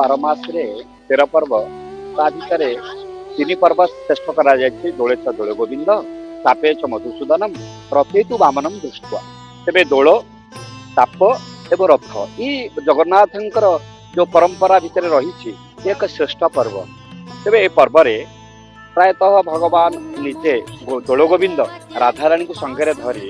12 मास 13 पर्व ता भितर 3 पर्व श्रेष्ठ करा जायछि दोले च दोल गोविंद तापे च मधुसूदनम रथेतु वामनम दृष्ट्वा। तेबे दोल ताप एवं रथ ई जगन्नाथंकर जो परंपरा भितर रही एक श्रेष्ठ पर्व। तेबे ए पर्व रे प्रायतः भगवान निजे दोल गोविंद राधाराणी को संगे धरी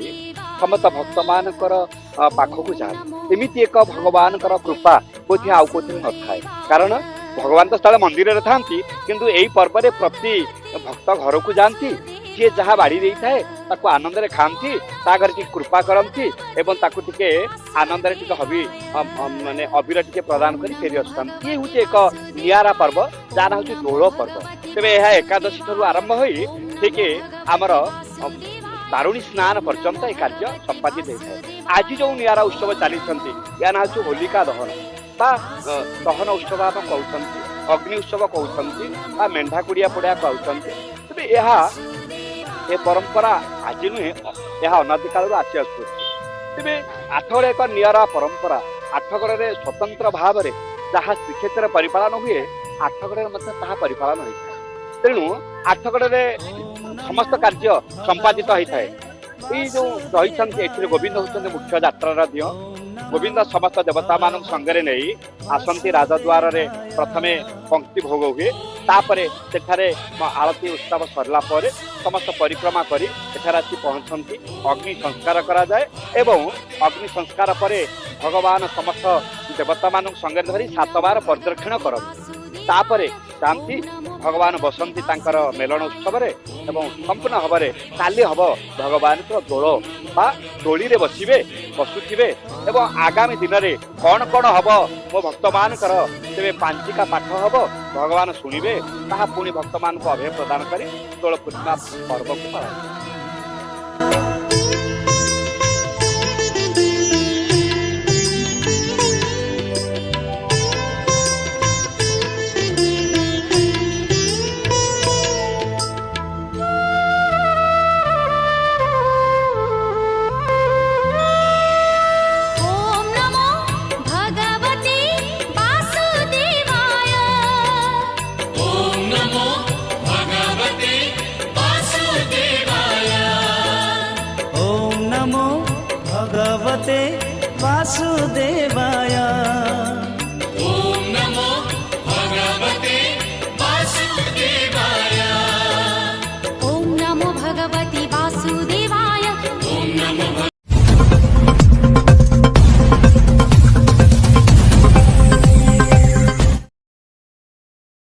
समस्त भक्त मानकर पाखक जाते। एमती एक भगवान कृपा कोथि आउ कोथि न थाए, कारण भगवान तो स्थल मंदिर था किंतु यही पर्व रे प्रति भक्त घर को जाती, जी जहाँ बाड़ी दे थाए ताको आनंद रे खाती, ता घर टी कृपा करती एवं ताको टिके आनंद रे टिके हबी माने अबीर टिके प्रदान करी फेरी आसुछन। ये होचे एक नियारा पर्व जार होचे दोल पर्व। तेबे यह एकादशी ठू आरंभ होई ठीक आमर तारुणी स्नान पर्यंत ये कार्य संपादित होता है। आज जो नियारा उत्सव चली या ना हूँ होलिका दहन बा दहन उत्सव आप कहते, अग्नि उत्सव कहते, मेढ़ा कुड़िया पड़िया कहते। तेज यह परंपरा आज नुहे, यह अनादि काल आसी आसुच्छी। तेज आठगड़ एक नियारा परंपरा। आठगड़ में स्वतंत्र भाव में जहाँ श्रीक्षेत्र परिपालन हुए आठगड़ में परिपालन होता है। तेणु आठगड़ में समस्त कार्य संपादित होता है। ये जो रही गोविंद होते मुख्य यात्रा दियो। गोविंद समस्त देवता मान संगे नहीं आसती राजद्वार रे प्रथमे पंक्ति भोग हुए, तापरे सेठारे आरती उत्सव सरला पर समस्त परिक्रमा करी सेठारे आसी पहुंचती, अग्नि संस्कार करा जाए एवं अग्नि संस्कार परे भगवान समस्त देवता मान संगे धरी 7 बार प्रदक्षिण करती। तापरे शांति भगवान बसंती तांकर मेलन उत्सव एवं संपूर्ण हबरे काली हब भगवान दोल बा डोली रे बसुथिबे एवं आगामी दिन में कौन कौन हब मो भक्त मान तेरे पांचिका पाठ हब भगवान शुणिबे, ताहा पुणी भक्त मान को अभय प्रदान करी दोल पूर्णिमा पर्व को पालन। भगवते वासुदेवाय। ओम नमो भगवते वासुदेवाय। ओम नमो भगवते वासुदेवाय। ओम नमो